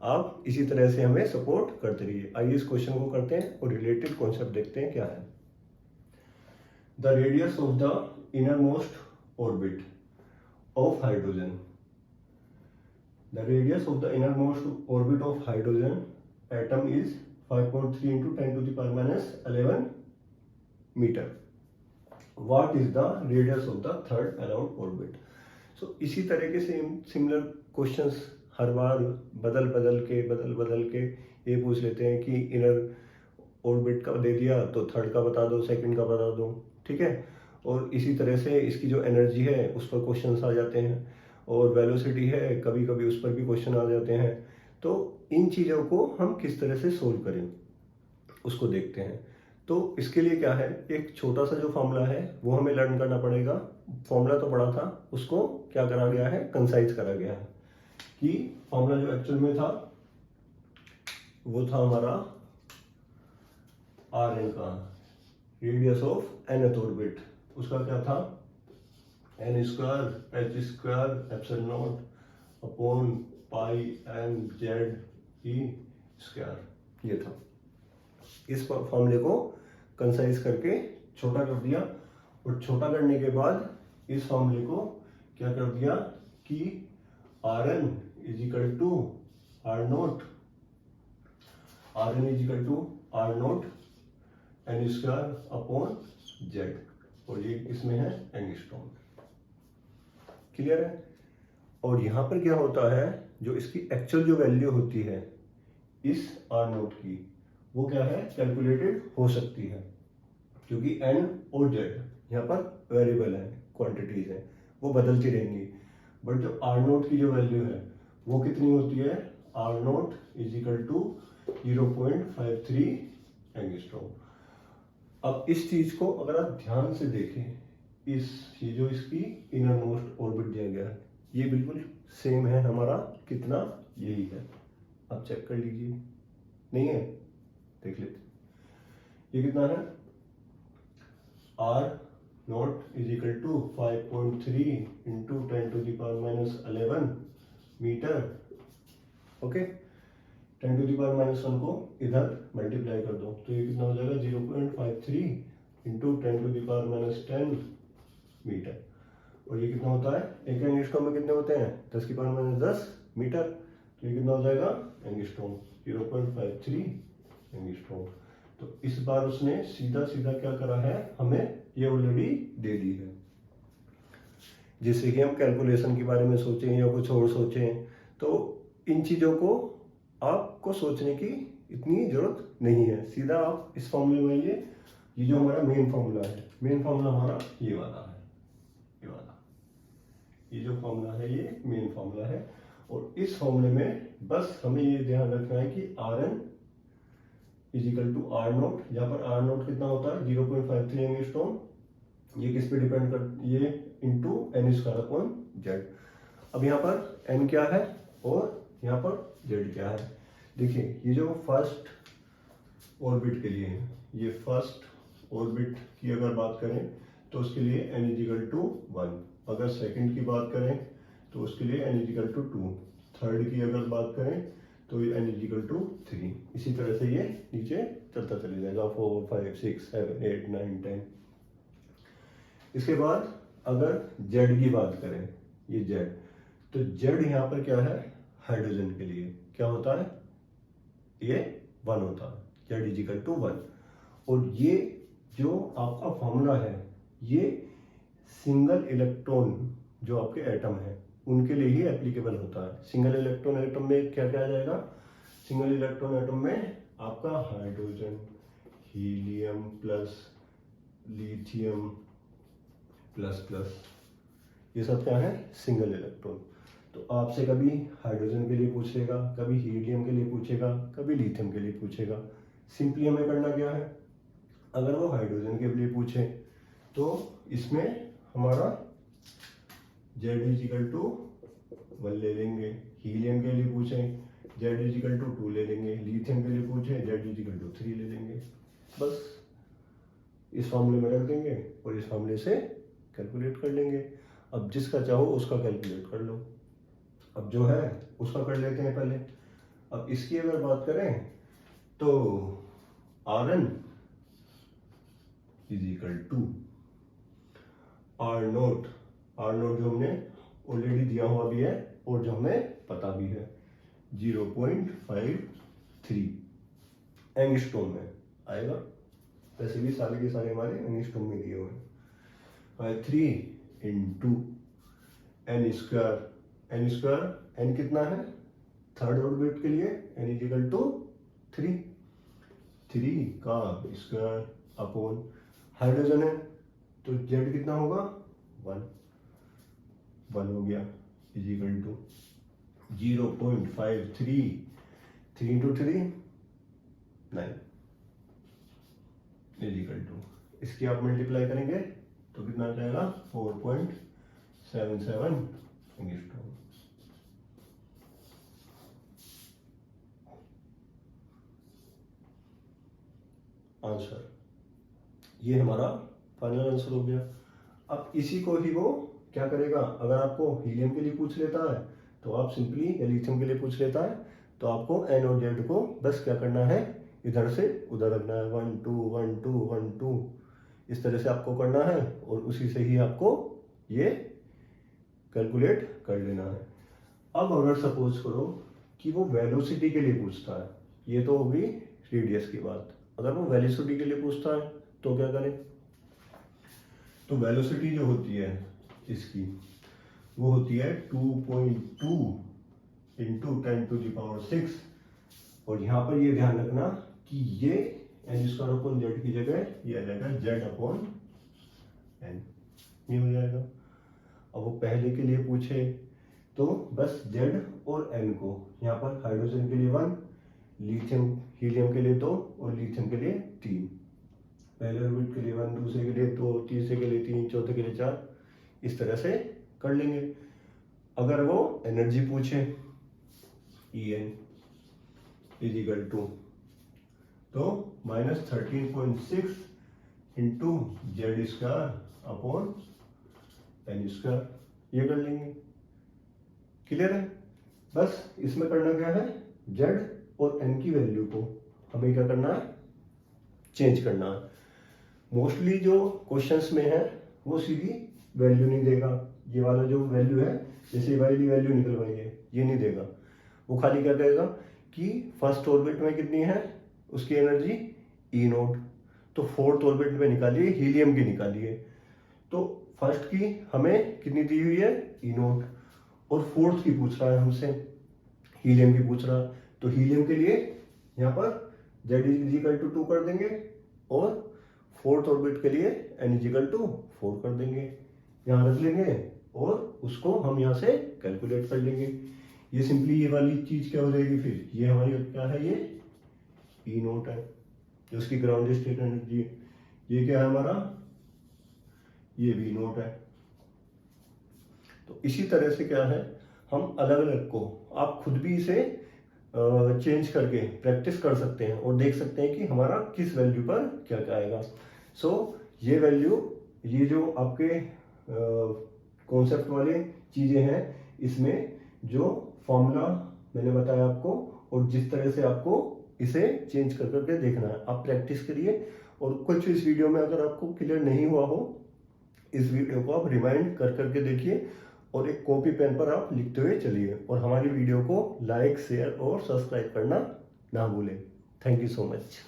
आप इसी तरह से हमें सपोर्ट करते रहिए। आइए इस क्वेश्चन को करते हैं और रिलेटेड कॉन्सेप्ट देखते हैं क्या है। The radius of the inner most orbit of hydrogen, the radius of the inner most orbit of hydrogen atom is 5.3 into 10 to the power minus 11 metre. What is the radius of the third around orbit? So इसी तरीके से similar questions हर बार बदल बदल के ये पूछ लेते हैं कि इनर ऑर्बिट का दे दिया तो थर्ड का बता दो, सेकंड का बता दो, ठीक है। और इसी तरह से इसकी जो एनर्जी है उस पर क्वेश्चंस आ जाते हैं, और वेलोसिटी है कभी कभी उस पर भी क्वेश्चन आ जाते हैं। तो इन चीज़ों को हम किस तरह से सोल्व करें उसको देखते हैं। तो इसके लिए क्या है, एक छोटा सा जो फॉर्मूला है वो हमें लर्न करना पड़ेगा। फॉर्मूला तो बड़ा था, उसको क्या करा गया है, कंसाइज करा गया है। कि फॉर्मूला जो एक्चुअल में था वो था हमारा आर एन का, रेडियस ऑफ एनथ ऑर्बिट, उसका क्या था, n square h square epsilon naught upon pi m z e square, ये था। इस फॉर्मूले को कंसाइज करके छोटा कर दिया, और छोटा करने के बाद इस फॉर्मूले को क्या कर दिया कि r n is equal to r naught, r n is equal to r naught n square upon z, और ये इसमें है एंगस्ट्रॉम। क्लियर है। और यहां पर क्या होता है, जो इसकी एक्चुअल जो वैल्यू होती है इस आर नोट की, वो क्या है, कैलकुलेटेड हो सकती है, क्योंकि एन और जेड यहाँ पर वेरिएबल है, क्वांटिटीज है, वो बदलती रहेंगी। बट जो आर नोट की जो वैल्यू है वो कितनी होती है, r naught is equal to 0.53 angstrom. अब इस चीज को अगर आप ध्यान से देखें, ये जो इसकी इनर मोस्ट ऑर्बिट दिया गया है ये बिल्कुल सेम है हमारा, कितना, यही है। आप चेक कर लीजिए, नहीं है, देख लेते। ये कितना है, r naught is equal to 5.3 into 10 to the power minus 11 metre. Okay, 10 to the power minus 1 को इधर मल्टीप्लाई कर दो तो ये कितना हो जाएगा, 0.53 into 10 to the power minus 10 metre. और ये कितना होता है, एक एंगस्ट्रॉम में कितने होते हैं, 10 की पावर माइनस 10 मीटर। तो ये कितना हो जाएगा, एंगस्ट्रॉम 0.53 एंगस्ट्रॉम। तो इस बार उसने सीधा सीधा क्या करा है, हमें ये ऑलरेडी दे दी है। जिससे कि हम कैलकुलेशन के बारे में सोचें या कुछ और सोचें, तो इन चीजों को आपको सोचने की इतनी जरूरत नहीं है। सीधा आप इस फॉर्मूले में ये जो हमारा मेन फॉर्मूला है, मेन फॉर्मूला हमारा ये वाला है, ये वाला, ये जो फॉर्मूला है ये मेन फॉर्मूला है। और इस फॉर्मूले में बस हमें ये ध्यान रखना है कि r n is equal to r naught, यहाँ पर आर नोट कितना होता है 0.53 एंगस्ट्रॉम, ये किस पे डिपेंड कर, ये into n square upon z. अब यहाँ पर एन क्या है और यहाँ पर जेड क्या है। देखिए ये जो फर्स्ट ऑर्बिट के लिए है, ये फर्स्ट ऑर्बिट की अगर बात करें तो उसके लिए एन इज इक्वल टू 1, अगर सेकंड की बात करें तो उसके लिए n is equal to 2, third की अगर बात करें तो ये एन इज इक्वल टू 3। इसी तरह से ये नीचे चलता चले जाएगा, 4 5 6 7 8 9 10। इसके बाद अगर जेड की बात करें, ये जेड, तो जेड यहाँ पर क्या है, हाइड्रोजन के लिए क्या होता है, ये 1 होता है, जेड इज इक्वल टू 1। और ये जो आपका फॉर्मूला है ये सिंगल इलेक्ट्रॉन जो आपके एटम है उनके लिए ही एप्लीकेबल होता है। सिंगल इलेक्ट्रॉन एटम में क्या क्या आ जाएगा, सिंगल इलेक्ट्रॉन एटम में आपका hydrogen, helium plus, lithium plus plus, ये सब क्या है, सिंगल इलेक्ट्रॉन। तो आपसे कभी हाइड्रोजन के लिए पूछेगा, कभी हीलियम के लिए पूछेगा, कभी लिथियम के लिए पूछेगा। सिंपली हमें करना क्या है, अगर वो हाइड्रोजन के लिए पूछे तो इसमें हमारा जेड इज इक्वल टू 1 ले लेंगे, हीलियम के लिए पूछे जेड इज इक्वल टू 2 ले लेंगे, लिथियम के लिए पूछे जेड इज इक्वल टू 3 ले लेंगे। बस इस फॉर्मूले में रख देंगे और इस फॉर्मूले से कैलकुलेट कर लेंगे। अब जिसका चाहो उसका कैलकुलेट कर लो। अब जो है उसका कर लेते हैं पहले। अब इसकी अगर बात करें तो Rn is equal to R naught जो हमने ऑलरेडी दिया हुआ भी है और जो हमें पता भी है 0.53 एंगस्ट्रॉम में आएगा। वैसे भी सारे के सारे हमारे एंगस्ट्रॉम में दिए हुए हैं। 3 इंटू एन स्क्वायर एन कितना है थर्ड ऑर्बिट के लिए एन इज इक्वल टू 3 का स्क्वायर अपॉन हाइड्रोजन है तो जेड कितना होगा 1 हो गया is equal to 0.53 3 into 3 9 is equal to इसकी आप मल्टीप्लाई करेंगे तो कितना आ जाएगा 4.77 एंगस्ट्रॉम। आंसर ये हमारा फाइनल आंसर हो गया। अब इसी को ही वो क्या करेगा, अगर आपको हीलियम के लिए पूछ लेता है तो आप सिंपली, या लिथियम के लिए पूछ लेता है तो आपको एन और जेड को बस क्या करना है, इधर से उधर रखना है, 1 2 1 2 1 2 इस तरह से आपको करना है और उसी से ही आपको ये कैलकुलेट कर लेना है। अब अगर सपोज करो कि वो वेलोसिटी के लिए पूछता है, ये तो होगी रेडियस की बात, अगर वो वेलोसिटी के लिए पूछता है तो क्या करें, तो वेलोसिटी जो होती है इसकी वो होती है 2.2 इंटू 10⁶, और यहाँ पर ये ध्यान रखना कि ये एन स्क्वायर अपॉन जेड की जगह ये आ जाएगा जेड अपॉन एन, ये हो जाएगा। अब वो पहले के लिए पूछे तो बस जेड और एन को, यहाँ पर हाइड्रोजन के लिए 1, लिथियम हीलियम के लिए 2 और लिथियम के लिए 3, पहले ऑर्बिट के लिए 1, दूसरे के लिए 2, तीसरे के लिए 3, चौथे के लिए 4, इस तरह से कर लेंगे। अगर वो एनर्जी पूछे En इज इक्वल टू तो -13.6 into z square upon n square, ये कर लेंगे। क्लियर है? बस इसमें करना क्या है, जेड और एन की वैल्यू को हमें क्या करना है, चेंज करना है। मोस्टली जो क्वेश्चंस में है वो सीधी वैल्यू नहीं देगा, ये वाला जो वैल्यू है जैसे वाली वैल्यू निकलवाइए ये नहीं देगा, वो खाली क्या कहेगा कि फर्स्ट ऑर्बिट में कितनी है उसकी एनर्जी ई नोट, तो फोर्थ ऑर्बिट में निकालिए हीलियम की निकालिए, तो फर्स्ट की हमें कितनी दी हुई है ई नोट, और फोर्थ की पूछ रहा है हमसे, हीलियम की पूछ रहा है, तो हीलियम के लिए यहाँ पर जेड इज इक्वल टू 2 कर देंगे और फोर्थ ऑर्बिट के लिए एन इज इक्वल टू 4 कर देंगे, यहाँ रख लेंगे और उसको हम यहाँ से कैलकुलेट कर लेंगे। ये सिंपली ये वाली चीज क्या हो जाएगी, फिर ये हमारी क्या है, ये ई नोट है जो उसकी ग्राउंड स्टेट एनर्जी है, ये क्या है हमारा, ये वी नोट है। तो इसी तरह से क्या है, हम अलग अलग को आप खुद भी इसे चेंज करके प्रैक्टिस कर सकते हैं और देख सकते हैं कि हमारा किस वैल्यू पर क्या क्या आएगा। सो ये वैल्यू, ये जो आपके कॉन्सेप्ट वाले चीजें हैं, इसमें जो फॉर्मूला मैंने बताया आपको और जिस तरह से आपको इसे चेंज कर करके देखना है, आप प्रैक्टिस करिए। और कुछ इस वीडियो में अगर आपको क्लियर नहीं हुआ हो, इस वीडियो को आप रिमाइंड कर करके देखिए और एक कॉपी पेन पर आप लिखते हुए चलिए, और हमारी वीडियो को लाइक, शेयर और सब्सक्राइब करना ना भूलें। Thank you so much.